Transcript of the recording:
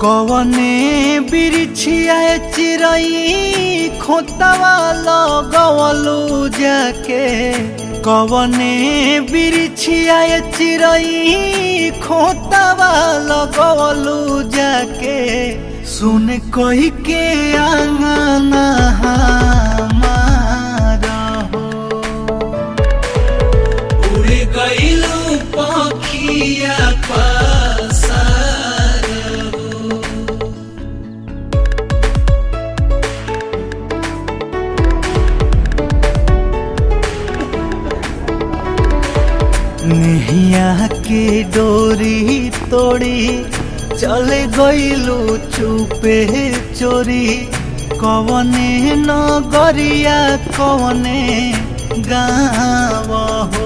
कवने बिरछिया चिरई खोतवा लगवलू जाके कवने बिरछिया चिरई खोतवा लगवलू जाके सुन कही के आंगना हमारा हो उड़ गइलू पखिया पसार हो। निहिया के डोरी तोड़ी चले गइलू चुपे चोरी कवने नगरिया कवने गाँव हो